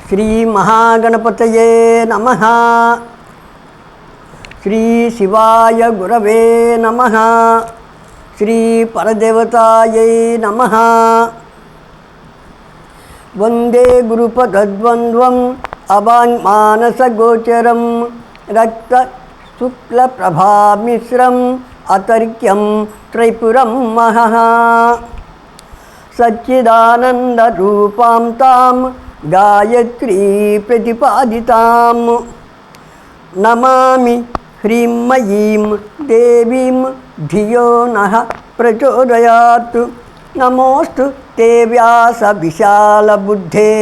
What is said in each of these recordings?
శ్రీ మహాగణపతయే నమః. శ్రీ శివాయ గురవే నమః. శ్రీ పరదేవతాయై నమః. వందే గురుపదద్వంద్వం అవాంగ్మానసగోచరం రక్త శుక్లప్రభామిశ్రం అతర్క్యం త్రైపురం మహః. సచ్చిదానందరూపాం తాం గాయత్రీ ప్రతిపాదితాం నమామి హ్రీమయీం దేవీం ధియో నః ప్రచోదయాత్. నమోస్తు తే వ్యాస విశాలబుద్ధే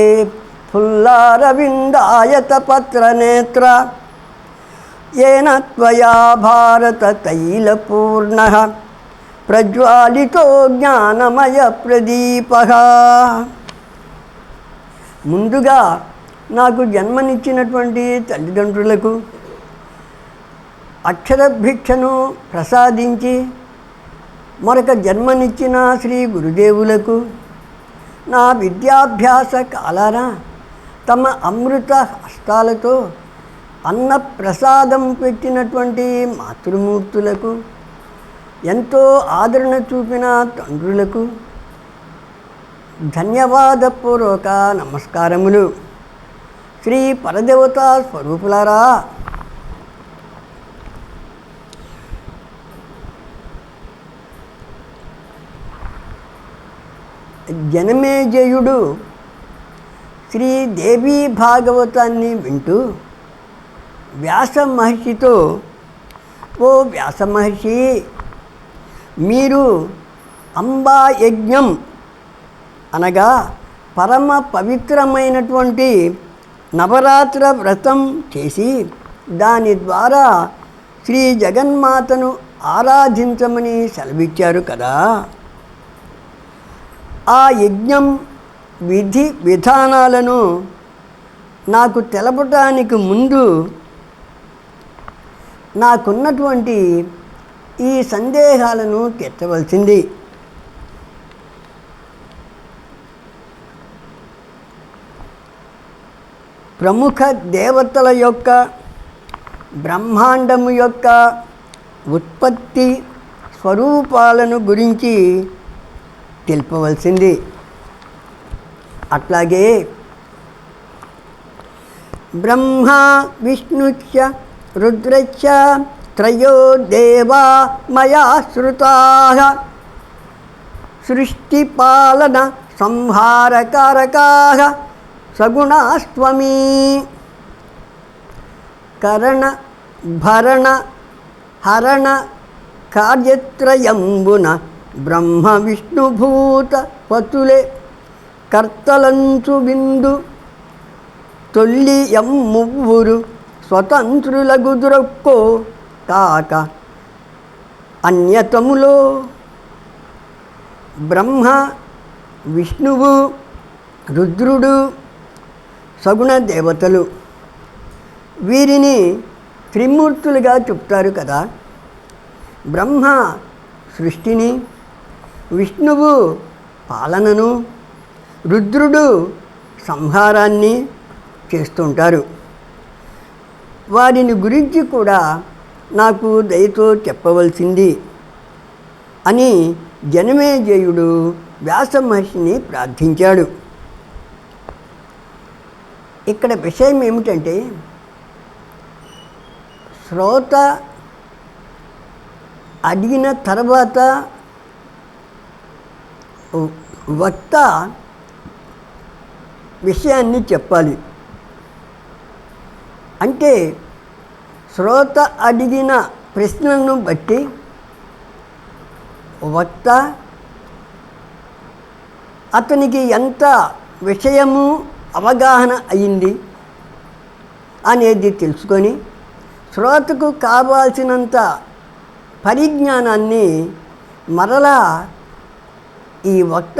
ఫుల్లారవిందాయతపత్రనేత్ర येन त्वया भारततैलपूर्णः प्रज्वालितो జ్ఞానమయప్రదీపః. ముందుగా నాకు జన్మనిచ్చినటువంటి తల్లిదండ్రులకు, అక్షరభిక్షను ప్రసాదించి మరొక జన్మనిచ్చిన శ్రీ గురుదేవులకు, నా విద్యాభ్యాస కాలాన తమ అమృత హస్తాలతో అన్న ప్రసాదం పెట్టినటువంటి మాతృమూర్తులకు, ఎంతో ఆదరణ చూపిన తండ్రులకు ధన్యవాదపూర్వక నమస్కారములు. శ్రీ పరదేవతా స్వరూపులారా, జనమేజయుడు శ్రీ దేవీ భాగవతాన్ని వింటూ వ్యాస మహర్షితో, ఓ వ్యాస మహర్షి, మీరు అంబా యజ్ఞం అనగా పరమ పవిత్రమైనటువంటి నవరాత్ర వ్రతం చేసి దాని ద్వారా శ్రీ జగన్మాతను ఆరాధించమని సెలవిచ్చారు కదా. ఆ యజ్ఞం విధి విధానాలను నాకు తెలపటానికి ముందు నాకున్నటువంటి ఈ సందేహాలను తీర్చవలసింది. ప్రముఖ దేవతల యొక్క, బ్రహ్మాండము యొక్క ఉత్పత్తి స్వరూపాలను గురించి తెలుపవలసింది. అట్లాగే బ్రహ్మ విష్ణుశ్చ రుద్రశ్చ త్రయో దేవా మయా శ్రుతాః సృష్టిపాలన సంహారకారకాః సగుణాస్త్వమీ. కరణ భరణ హరణ కార్యత్రయంబున బ్రహ్మ విష్ణుభూత పతులే కర్తలంచు విందు తొల్లి మువ్వురు స్వతంత్రులగుదురొక్కో కాక అన్యతములో. బ్రహ్మ విష్ణువు రుద్రుడు సగుణ దేవతలు, వీరిని త్రిమూర్తులుగా చెప్తారు కదా. బ్రహ్మ సృష్టిని, విష్ణువు పాలనను, రుద్రుడు సంహారాన్ని చేస్తుంటారు. వారిని గురించి కూడా నాకు దయతో చెప్పవలసింది అని జనమేజయుడు వ్యాస మహర్షిని ప్రార్థించాడు. ఇక్కడ విషయం ఏమిటంటే, శ్రోత అడిగిన తర్వాత వక్త విషయాన్ని చెప్పాలి. అంటే శ్రోత అడిగిన ప్రశ్నలను బట్టి వక్త అతనికి ఎంత విషయము అవగాహన అయింది అనేది తెలుసుకొని శ్రోతకు కావాల్సినంత పరిజ్ఞానాన్ని మరలా ఈ వక్త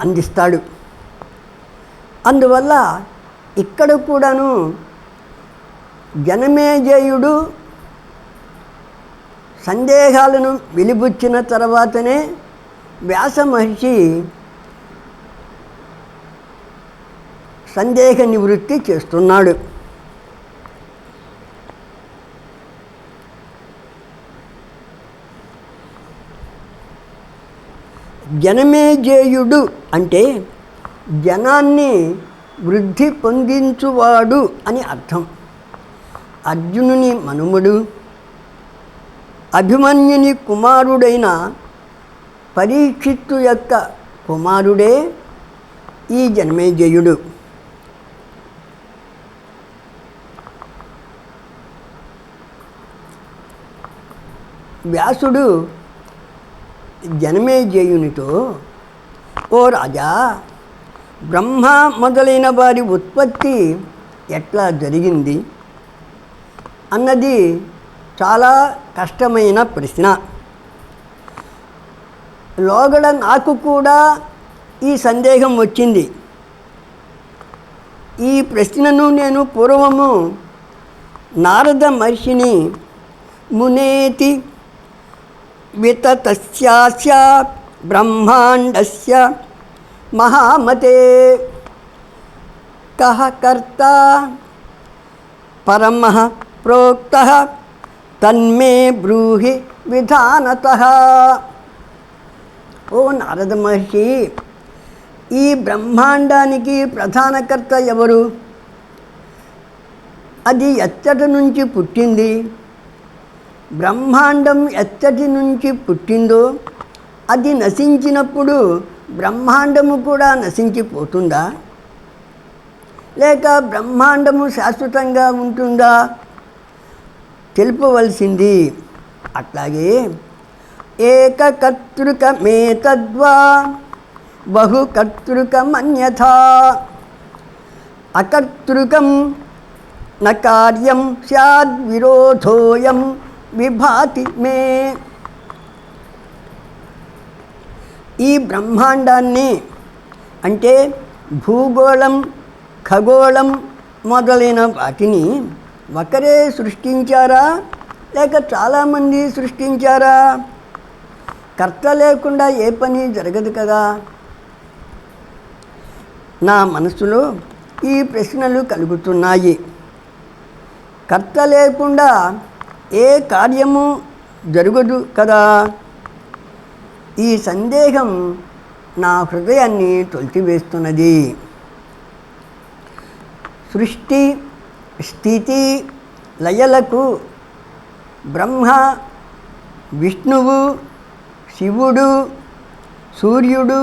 అందిస్తాడు. అందువల్ల ఇక్కడ కూడాను జనమేజయుడు సందేహాలను వెలిబుచ్చిన తర్వాతనే వ్యాస మహర్షి సందేహ నివృత్తి చేస్తున్నాడు. జనమేజేయుడు అంటే జనాన్ని వృద్ధి పొందించువాడు అని అర్థం. అర్జునుని మనుమడు, అభిమన్యుని కుమారుడైన పరీక్షిత్తు యొక్క కుమారుడే ఈ జనమేజయుడు. వ్యాసుడు జనమేజయునితో, ఓ రాజా, బ్రహ్మ మొదలైన వారి ఉత్పత్తి ఎట్లా జరిగింది అన్నది చాలా కష్టమైన ప్రశ్న. లోగడ నాకు కూడా ఈ సందేహం వచ్చింది. ఈ ప్రశ్నను నేను పూర్వము నారద మహర్షిని మునేతి వితతస్యాస్య బ్రహ్మాండస్య మహామతే కః కర్తా పరమః ప్రోక్తః తన్మే బ్రూహి విధానతః. ఓ నారద మహర్షి, ఈ బ్రహ్మాండానికి ప్రధానకర్త ఎవరు? అది ఎచ్చటి నుంచి పుట్టింది? బ్రహ్మాండం ఎచ్చటి నుంచి పుట్టిందో అది నశించినప్పుడు బ్రహ్మాండము కూడా నశించిపోతుందా? లేక బ్రహ్మాండము శాశ్వతంగా ఉంటుందా? తెలుపవలసింది. అట్లాగే ఏకకర్తృకమేతద్వా బహుకర్తృకమన్యథా అకర్తృకం న కార్యం స్యాద్విరోధోయం విభాతి మే. ఈ బ్రహ్మాండాన్ని అంటే భూగోళం, ఖగోళం మొదలైన వాటిని ఒకరే సృష్టించారా లేక చాలామంది సృష్టించారా? కర్త లేకుండా ఏ పని జరగదు కదా. నా మనసులో ఈ ప్రశ్నలు కలుగుతున్నాయి. కర్త లేకుండా ఏ కార్యము జరగదు కదా. ఈ సందేహం నా హృదయాన్ని తొలిచివేస్తున్నది. సృష్టి, స్థితి, లయలకు బ్రహ్మ, విష్ణువు, శివుడు, సూర్యుడు,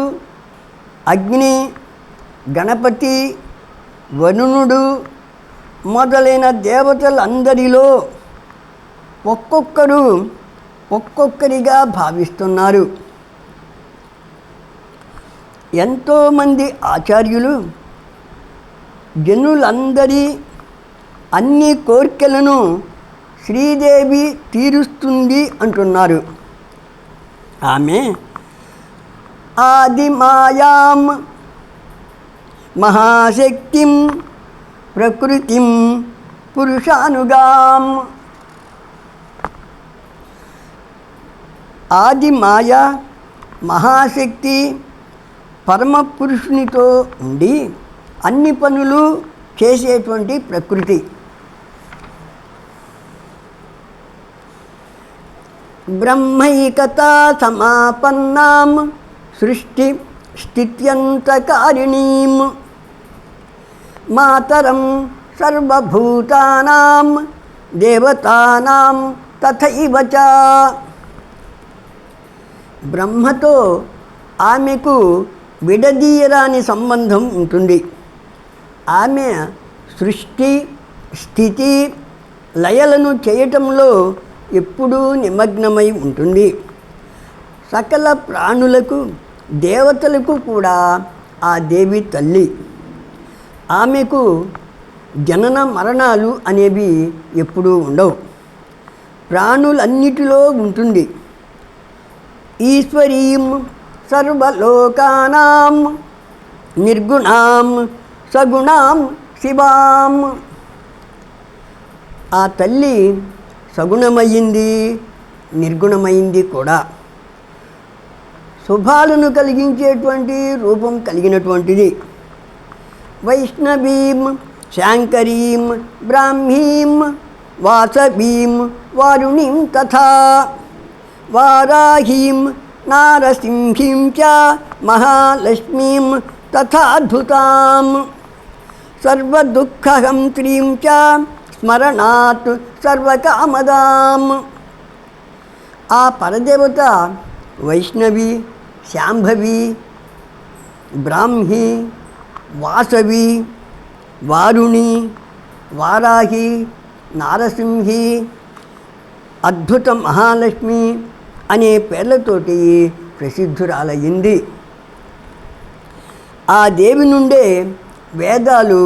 అగ్ని, గణపతి, వరుణుడు మొదలైన దేవతలందరిలో ఒక్కొక్కరు ఒక్కొక్కరిగా భావిస్తున్నారు. ఎంతోమంది ఆచార్యులు జనులందరి అన్ని కోర్కెలను శ్రీదేవి తీరుస్తుంది అంటున్నారు. ఆమె ఆదిమాయాం మహాశక్తిం ప్రకృతిం పురుషానుగాం. ఆదిమాయ మహాశక్తి పరమపురుషునితో ఉండి అన్ని పనులు చేసేటువంటి ప్రకృతి. బ్రహ్మైకతా సమాపన్నాం సృష్టి స్థిత్యంతకారిణీం మాతరం సర్వభూతానాం దేవతానాం తథైవ చ. బ్రహ్మతో ఆమెకు విడదీయరాని సంబంధం ఉంటుంది. ఆమె సృష్టి, స్థితి, లయలను చేయటంలో ఎప్పుడూ నిమగ్నమై ఉంటుంది. సకల ప్రాణులకు, దేవతలకు కూడా ఆ దేవి తల్లి. ఆమెకు జనన మరణాలు అనేవి ఎప్పుడూ ఉండవు. ప్రాణులన్నిటిలో ఉంటుంది. ఈశ్వరీం సర్వలోకానాం నిర్గుణాం సగుణాం శివాం. ఆ తల్లి సగుణమయ్యింది, నిర్గుణమైంది కూడా. శుభాలను కలిగించేటువంటి రూపం కలిగినటువంటిది. వైష్ణవీం శాంకరీం బ్రాహ్మీం వాసవీం వారుణీం తథా వారాహీం నారసింహీం చ మహాలక్ష్మీం తథాద్భుతాం సర్వదుఃఖహంత్రీం చ స్మరణాత్ సర్వకామదాం. ఆ పరదేవత వైష్ణవి, శాంభవి, బ్రాహ్మి, వాసవి, వారుణి, వారాహి, నారసింహి, అద్భుత మహాలక్ష్మి అనే పేర్లతోటి ప్రసిద్ధురాలయ్యింది. ఆ దేవి నుండే వేదాలు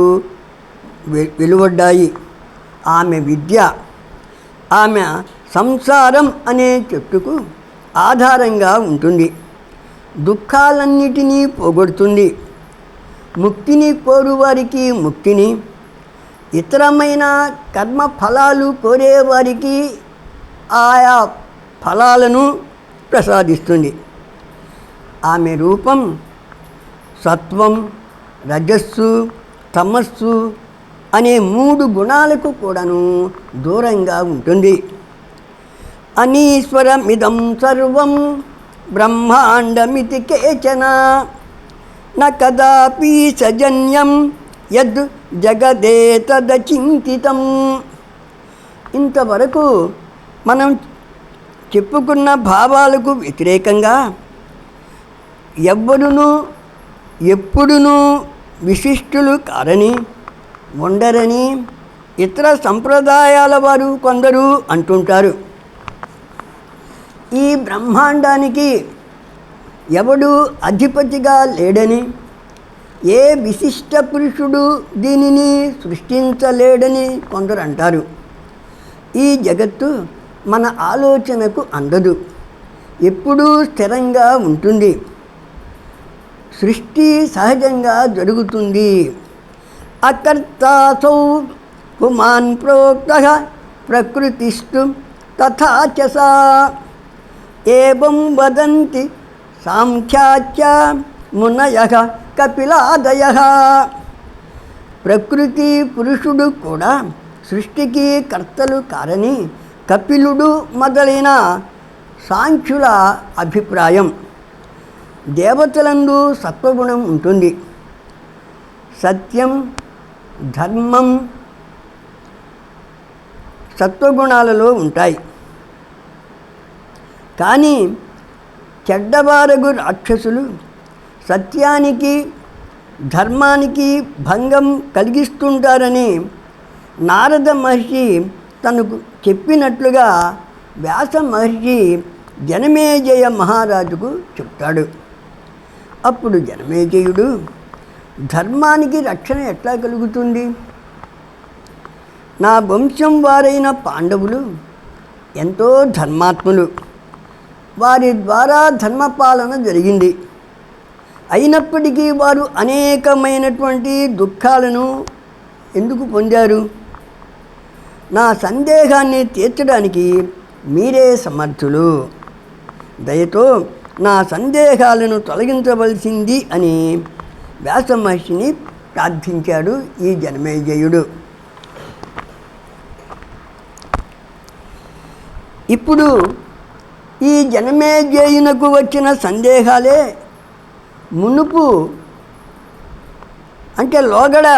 వెలువడ్డాయి. ఆమె విద్య, ఆమె సంసారం అనే చెట్టుకు ఆధారంగా ఉంటుంది. దుఃఖాలన్నిటినీ పోగొడుతుంది. ముక్తిని కోరువారికి ముక్తిని, ఇతరమైన కర్మ ఫలాలు కోరేవారికి ఆయా ఫలాలను ప్రసాదిస్తుంది. ఆమె రూపం సత్వం, రజస్సు, తమస్సు అనే 3 గుణాలకు కూడాను దూరంగా ఉంటుంది. అనీశ్వరమిదం సర్వం బ్రహ్మాండమితి కేచన న కదాపి సజన్యం యద్ జగదేతదచింతితం. ఇంతవరకు మనం చెప్పుకున్న భావాలకు వ్యతిరేకంగా ఎవ్వరునూ ఎప్పుడునూ విశిష్టులు కారని, ఉండరని ఇతర సంప్రదాయాల వారు కొందరు అంటుంటారు. ఈ బ్రహ్మాండానికి ఎవడు అధిపతిగా లేడని, ఏ విశిష్ట పురుషుడు దీనిని సృష్టించలేడని కొందరు అంటారు. ఈ జగత్తు మన ఆలోచనకు అందదు, ఎప్పుడూ స్థిరంగా ఉంటుంది. సృష్టి సహజంగా జరుగుతుంది. అకర్తాసౌ పుమాన్ ప్రోక్తః ప్రకృతిస్తు తథా చ సా ఏవం వదంతి సాంఖ్యాచ మునయః కపిలాదయః. ప్రకృతి పురుషుడు కూడా సృష్టికి కర్తలు కారని కపిలుడు మొదలైన సాంఖ్యుల అభిప్రాయం. దేవతలందు సత్వగుణం ఉంటుంది. సత్యం, ధర్మం సత్వగుణాలలో ఉంటాయి. కానీ చెడ్డవారగు రాక్షసులు సత్యానికి, ధర్మానికి భంగం కలిగిస్తుంటారని నారద మహర్షి తనకు చెప్పినట్లుగా వ్యాస మహర్షి జనమేజయ మహారాజుకు చెప్తాడు. అప్పుడు జనమేజయుడు, ధర్మానికి రక్షణ ఎట్లా కలుగుతుంది? నా వంశం వారైన పాండవులు ఎంతో ధర్మాత్ములు. వారి ద్వారా ధర్మపాలన జరిగింది. అయినప్పటికీ వారు అనేకమైనటువంటి దుఃఖాలను ఎందుకు పొందారు? నా సందేహాన్ని తీర్చడానికి మీరే సమర్థులు. దయతో నా సందేహాలను తొలగించవలసింది అని వ్యాస మహర్షిని ప్రార్థించాడు ఈ జనమేజయుడు. ఇప్పుడు ఈ జనమేజయునకు వచ్చిన సందేహాలే మునుపు అంటే లోగడ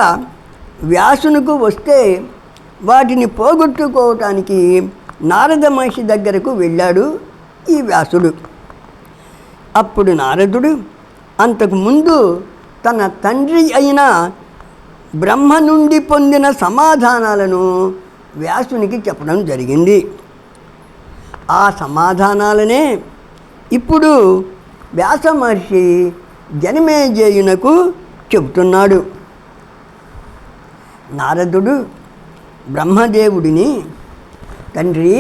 వ్యాసునకు వస్తే వాటిని పోగొట్టుకోవటానికి నారద మహర్షి దగ్గరకు వెళ్ళాడు ఈ వ్యాసుడు. అప్పుడు నారదుడు అంతకుముందు తన తండ్రి అయిన బ్రహ్మ నుండి పొందిన సమాధానాలను వ్యాసునికి చెప్పడం జరిగింది. ఆ సమాధానాలనే ఇప్పుడు వ్యాస మహర్షి జనమేజయునకు చెబుతున్నాడు. నారదుడు బ్రహ్మదేవుడిని, తండ్రి,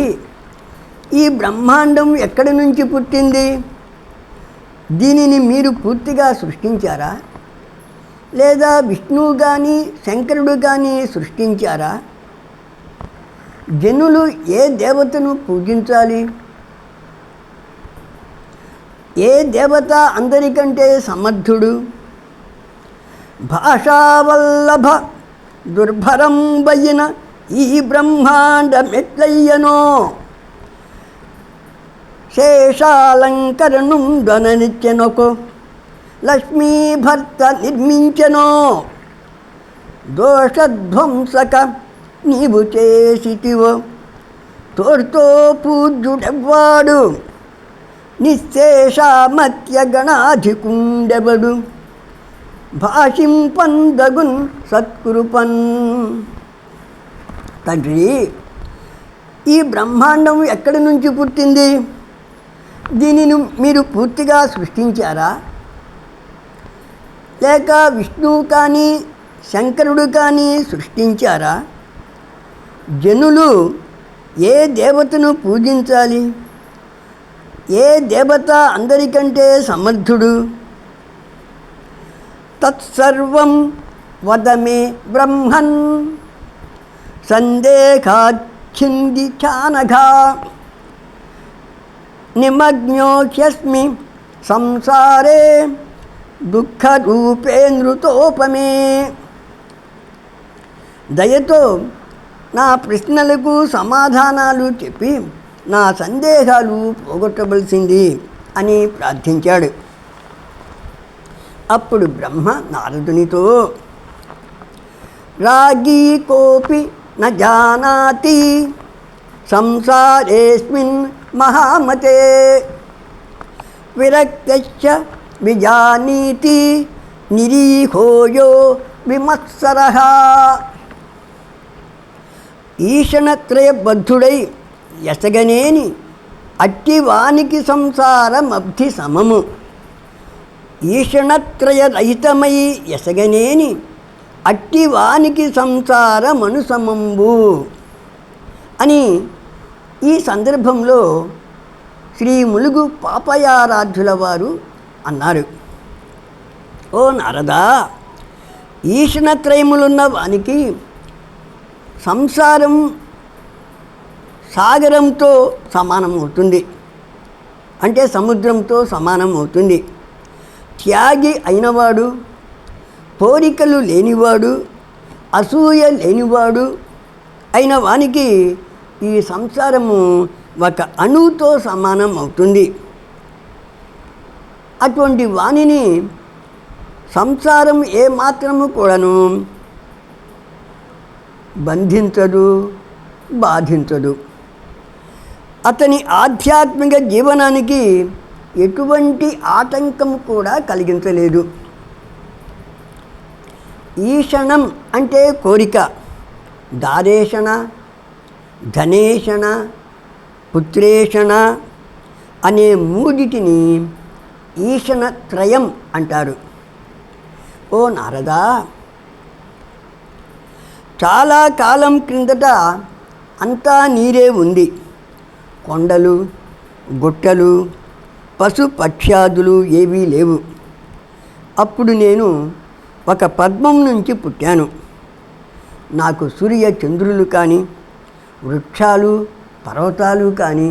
ఈ బ్రహ్మాండం ఎక్కడి నుంచి పుట్టింది? దీనిని మీరు పూర్తిగా సృష్టించారా? లేదా విష్ణువు కానీ శంకరుడు కానీ సృష్టించారా? జనులు ఏ దేవతను పూజించాలి? ఏ దేవత అందరికంటే సమర్థుడు? భాషావల్లభ దుర్భరం వయ్యిన ఈ బ్రహ్మాండమెట్లయ్యనో శేషాలంకరణుండొననిచ్చెనొకో లక్ష్మీ భర్త నిర్మించెనో దోషధ్వంసక నీవు చేసిటివో తోర్తో పూజ్యుడెవ్వాడు నిశ్శేషామత్య గణాధికుండెవడు భాషింపందగున్ సత్కృపన్. తండ్రి, ఈ బ్రహ్మాండం ఎక్కడి నుంచి పుట్టింది? దీనిని మీరు పూర్తిగా సృష్టించారా? లేక విష్ణువు కానీ శంకరుడు కానీ సృష్టించారా? జనులు ఏ దేవతను పూజించాలి? ఏ దేవత అందరికంటే సమర్థుడు? తత్సర్వం వదమే బ్రహ్మన్ సందేహాచ్ఛింది చానఘా నిమగ్నోహ్యస్మి సంసారే దుఃఖరూపే నృతోపమే. దయతో నా ప్రశ్నలకు సమాధానాలు చెప్పి నా సందేహాలు పోగొట్టవలసింది అని ప్రార్థించాడు. అప్పుడు బ్రహ్మ నారదునితో, రాగీ కోపి న జానాతి సంసారేస్మిన్ మహామతే విరక్తశ్చ విజానీతి నిరీహోయో విమత్సరః. ఈషణత్రయబద్ధుడై ఎసగనేని అట్టివానికి సంసారమబ్ధి సమము. ఈషణత్రయరహితమై ఎసగనేని అట్టివానికి సంసారమనుసమంబు అని ఈ సందర్భంలో శ్రీ ములుగు పాపయారాధ్యుల వారు అన్నారు. ఓ నారదా, ఈషణత్రయములున్న వానికి సంసారం సాగరంతో సమానం అవుతుంది, అంటే సముద్రంతో సమానం అవుతుంది. త్యాగి అయినవాడు, కోరికలు లేనివాడు, అసూయ లేనివాడు అయిన వానికి ఈ సంసారము ఒక అణువుతో సమానం అవుతుంది. అటువంటి వాణిని సంసారం ఏమాత్రము కూడాను బంధించదు, బాధించదు. అతని ఆధ్యాత్మిక జీవనానికి ఎటువంటి ఆటంకం కూడా కలిగించలేదు. ఈషణం అంటే కోరిక, దారేషణ, ధనేషణ, పుత్రేషణ అనే మూడిటిని ఈషణత్రయం అంటారు. ఓ నారదా, చాలా కాలం క్రిందట అంతా నీరే ఉంది. కొండలు, గుట్టలు, పశుపక్ష్యాదులు ఏవీ లేవు. అప్పుడు నేను ఒక పద్మం నుంచి పుట్టాను. నాకు సూర్య చంద్రులు కానీ, వృక్షాలు, పర్వతాలు కానీ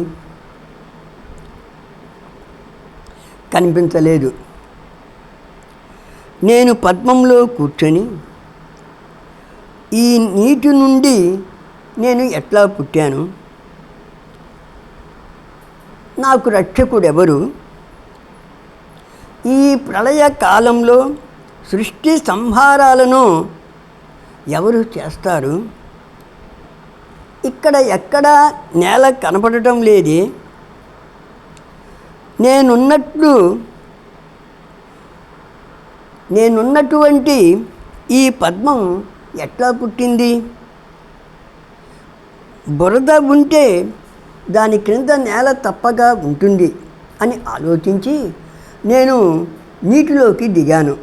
కనిపించలేదు. నేను పద్మంలో కూర్చొని ఈ నీటి నుండి నేను ఎట్లా పుట్టాను? నాకు రక్షకుడెవరు? ఈ ప్రళయ కాలంలో సృష్టి సంహారాలను ఎవరు చేస్తారు? ఇక్కడ ఎక్కడ నేల కనపడటం లేదే. నేనున్నటువంటి ఈ పద్మం ఎట్లా పుట్టింది? బురద ఉంటే దాని క్రింద నేల తప్పగా ఉంటుంది అని ఆలోచించి నేను నీటిలోకి దిగాను.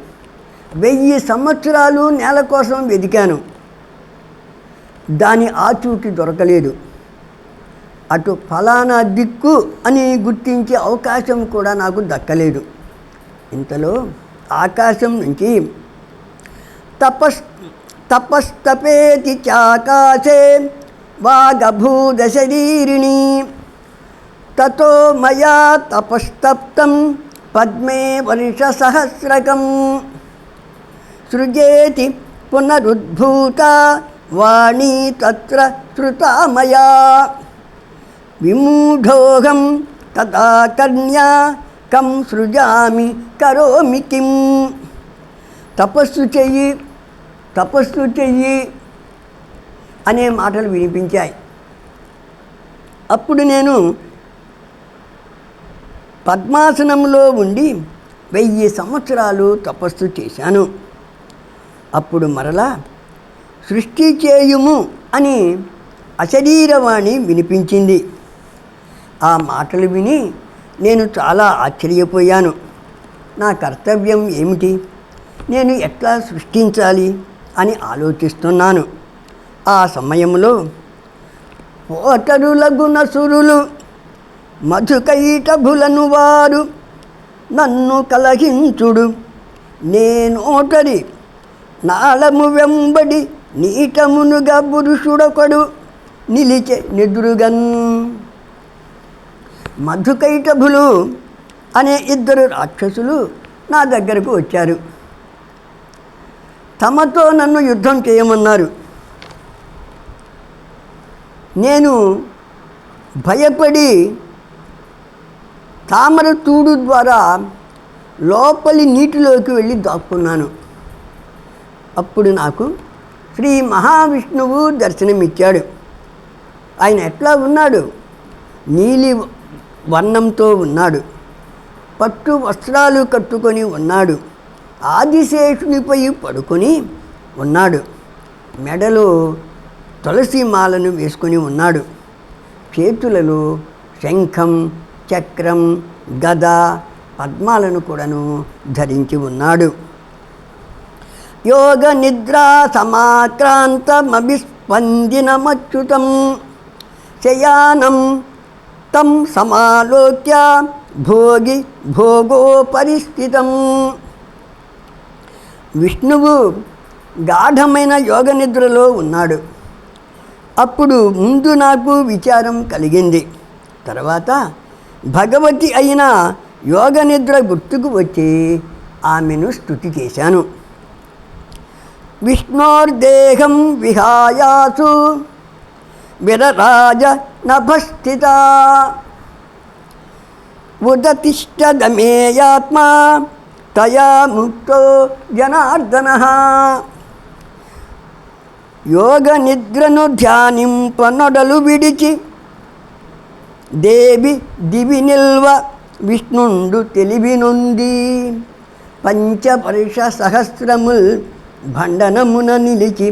1000 సంవత్సరాలు నేల కోసం వెతికాను. దాని ఆచూకీ దొరకలేదు. అటు ఫలానా దిక్కు అని గుర్తించే అవకాశం కూడా నాకు దక్కలేదు. ఇంతలో ఆకాశం నుంచి తపస్తపేతి చాకాశే వాగభూత శరీరిణి తతో మయా తపస్తప్తం పద్మే వర్షసహస్రకం సృజేతి పునరుద్భూత వాణీ తత్ర శ్రుతా మయా విమూఢోహం తథా కన్యా కం సృజామి కరోమి కిం. తపస్సు చెయ్యి తపస్సు చెయ్యి అనే మాటలు వినిపించాయి. అప్పుడు నేను పద్మాసనంలో ఉండి 1000 సంవత్సరాలు తపస్సు చేశాను. అప్పుడు మరలా సృష్టి చేయుము అని అశరీరవాణి వినిపించింది. ఆ మాటలు విని నేను చాలా ఆశ్చర్యపోయాను. నా కర్తవ్యం ఏమిటి, నేను ఎట్లా సృష్టించాలి అని ఆలోచిస్తున్నాను. ఆ సమయంలో ఓటరులగునసురులు మధుకైటభులను వారు నన్ను కలహించుడు, నేనోటరి నాళము వెంబడి నీటమునుగా పురుషుడొకడు నిలిచె నెదురుగన్. మధుకైటభులు అనే 2 రాక్షసులు నా దగ్గరకు వచ్చారు. తమతో నన్ను యుద్ధం చేయమన్నారు. నేను భయపడి తామర తూడు ద్వారా లోపలి నీటిలోకి వెళ్ళి దాక్కున్నాను. అప్పుడు నాకు శ్రీ మహావిష్ణువు దర్శనమిచ్చాడు. ఆయన ఎట్లా ఉన్నాడు? నీలి వర్ణంతో ఉన్నాడు, పట్టు వస్త్రాలు కట్టుకొని ఉన్నాడు, ఆదిశేషునిపై పడుకొని ఉన్నాడు, మెడలో తులసి మాలను వేసుకొని ఉన్నాడు, చేతులలో శంఖం చక్రం గద పద్మాలను కూడాను ధరించి ఉన్నాడు. యోగ నిద్రా సమాక్రాంతమభిస్పందినమచ్యుతం శయానం తం సమాలోక్య భోగి భోగోపరిస్థితం. విష్ణువు గాఢమైన యోగ నిద్రలో ఉన్నాడు. అప్పుడు ముందు నాకు విచారం కలిగింది. తర్వాత భగవతి అయిన యోగ నిద్ర గుర్తుకు వచ్చి ఆమెను స్తుతి చేశాను. విష్ణోర్దేహం విహాయాసు విరరాజ నభస్థిత ఉదతిష్టదమేయాత్మా తయా ముక్తో జనార్దనః. యోగ నిద్రను ధ్యానింపనొడలు విడిచి దేవి దివి నిల్వ విష్ణుండు తెలివినుంది పంచపరుష సహస్రముల్ భండనమున నిలిచి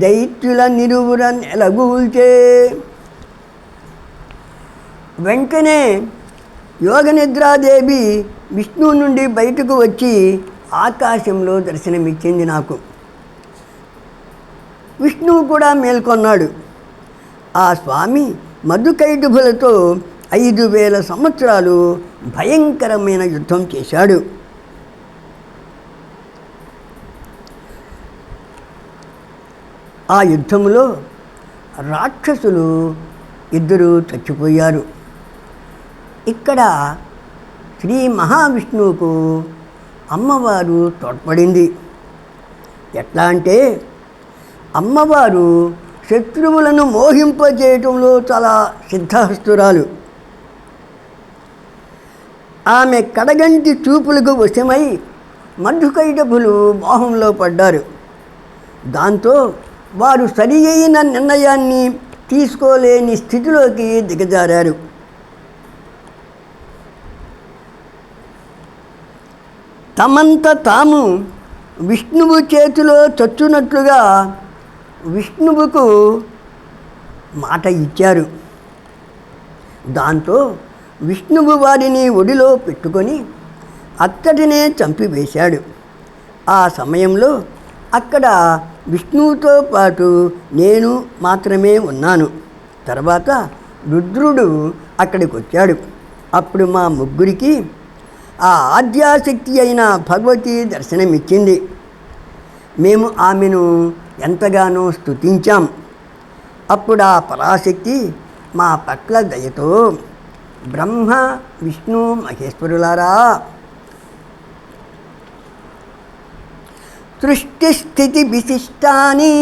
దైత్యుల నిరువుర నెలగూల్చే. వెంటనే యోగనిద్రాదేవి విష్ణువు నుండి బయటకు వచ్చి ఆకాశంలో దర్శనమిచ్చింది నాకు. విష్ణువు కూడా మేల్కొన్నాడు. ఆ స్వామి మధుకైటభులతో 5000 సంవత్సరాలు భయంకరమైన యుద్ధం చేశాడు. ఆ యుద్ధంలో రాక్షసులు 2 చచ్చిపోయారు. ఇక్కడ శ్రీ మహావిష్ణువుకు అమ్మవారు తోడ్పడింది. ఎట్లా అంటే అమ్మవారు శత్రువులను మోహింపజేయటంలో చాలా సిద్ధహస్తురాలు. ఆమె కడగంటి చూపులకు వశమై మధుకైటభులు మోహంలో పడ్డారు. దాంతో వారు సరి అయిన నిర్ణయాన్ని తీసుకోలేని స్థితిలోకి దిగజారారు. తమంత తాము విష్ణువు చేతిలో చచ్చునట్లుగా విష్ణువుకు మాట ఇచ్చారు. దాంతో విష్ణువు వారిని ఒడిలో పెట్టుకొని అత్తడినే చంపివేశాడు. ఆ సమయంలో అక్కడ విష్ణువుతో పాటు నేను మాత్రమే ఉన్నాను. తర్వాత రుద్రుడు అక్కడికి వచ్చాడు. అప్పుడు మా ముగ్గురికి ఆ ఆద్యాశక్తి అయిన భగవతి దర్శనమిచ్చింది. మేము ఆమెను ఎంతగానో స్తుతించాం. అప్పుడు ఆ పరాశక్తి మా పట్ల దయతో బ్రహ్మ విష్ణు మహేశ్వరులారా, సృష్టిస్థితి విశిష్టాని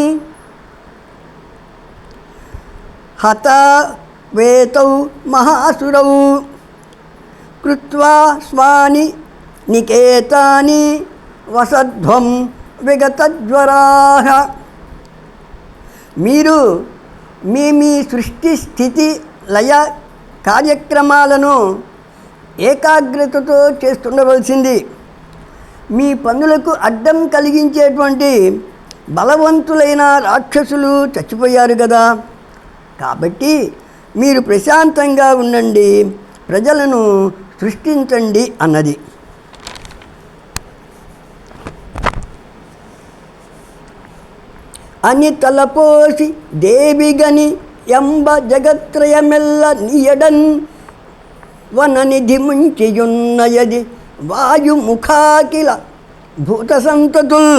హత వేతౌ మహాసురౌ కృత్వా స్వాని నికేతాని వసధ్వం విగతజ్వరాః. మీరు మీ సృష్టి స్థితి లయ కార్యక్రమాలను ఏకాగ్రతతో చేస్తుండవలసింది. మీ పనులకు అడ్డం కలిగించేటువంటి బలవంతులైన రాక్షసులు చచ్చిపోయారు కదా, కాబట్టి మీరు ప్రశాంతంగా ఉండండి, ప్రజలను సృష్టించండి అన్నది. అని తలపోసి దేవిగని ఎంబ జగత్రయమెల్ల నియడన్ వననిధి ముంచియున్నయది వాయుముఖాకిల భూత సంతతుల్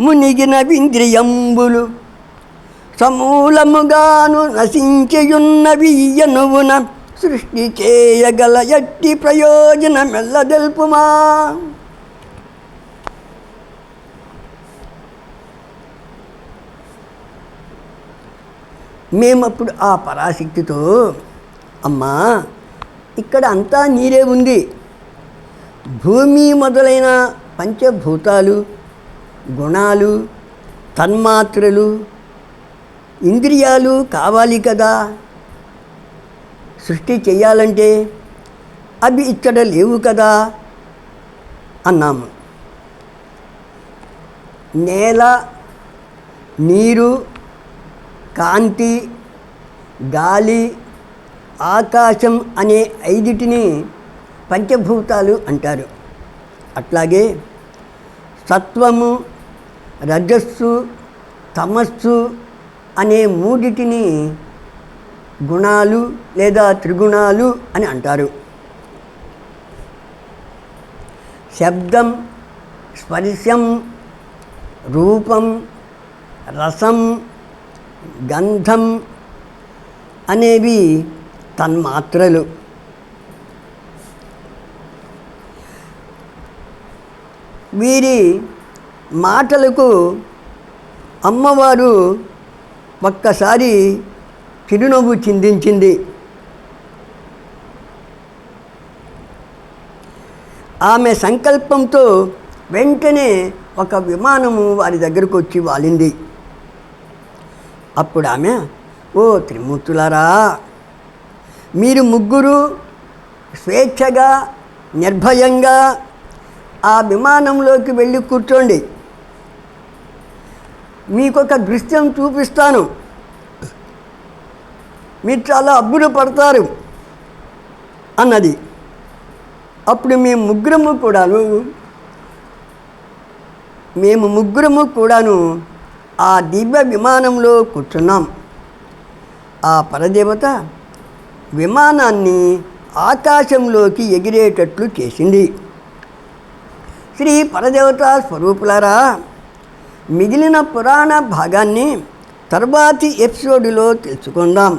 మునిగిన వింద్రియంబులు సమూలముగాను నశించియున్నవియ్యనువున సృష్టి చేయగల ఎట్టి ప్రయోజనమెల్ల తెలుపుమా. మేమప్పుడు ఆ పరాశక్తితో, అమ్మా ఇక్కడ అంతా నీరే ఉంది, భూమి మొదలైన పంచభూతాలు, గుణాలు, తన్మాత్రలు, ఇంద్రియాలు కావాలి కదా సృష్టి చెయ్యాలంటే, అవి ఇక్కడ లేవు కదా అన్నాము. నేల, నీరు, కాంతి, గాలి, ఆకాశం అనే ఐదిటిని పంచభూతాలు అంటారు. అట్లాగే సత్వము, రజస్సు, తమస్సు అనే మూడిటిని గుణాలు లేదా త్రిగుణాలు అని అంటారు. శబ్దం, స్పర్శం, రూపం, రసం, గంధం అనేవి తన్మాత్రలు. వీరి మాటలకు అమ్మవారు ఒక్కసారి చిరునవ్వు చిందించింది. ఆమె సంకల్పంతో వెంటనే ఒక విమానము వారి దగ్గరకు వచ్చి వాలింది. అప్పుడు ఆమె, ఓ త్రిమూర్తులారా, మీరు ముగ్గురు స్వేచ్ఛగా నిర్భయంగా ఆ విమానంలోకి వెళ్ళి కూర్చోండి, మీకొక దృశ్యం చూపిస్తాను, మీరు చాలా అబ్బురు పడతారు అన్నది. అప్పుడు మేము ముగ్గురము కూడాను ఆ దివ్య విమానంలో కూర్చున్నాం. ఆ పరదేవత విమానాన్ని ఆకాశంలోకి ఎగిరేటట్లు చేసింది. శ్రీ పరదేవత స్వరూపులారా, మిగిలిన పురాణ భాగాన్ని తర్వాతి ఎపిసోడ్లో తెలుసుకుందాం.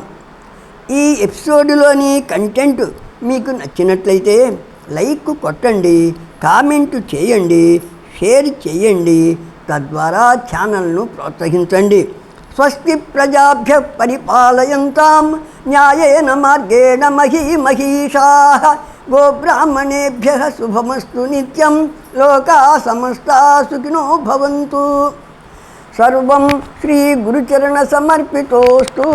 ఈ ఎపిసోడ్లోని కంటెంట్ మీకు నచ్చినట్లయితే లైక్ కొట్టండి, కామెంట్ చేయండి, షేర్ చేయండి, తద్వారా ఛానల్ను ప్రోత్సహించండి. స్వస్తి ప్రజాభ్య పరిపాలయంతాం న్యాయేన మార్గేణ మహీమహీషాః గోబ్రాహ్మణేభ్యః శుభమస్తు నిత్యం లోకా సమస్తా సుఖినో భవంతు. సర్వం శ్రీ గురుచరణ సమర్పితోస్తు.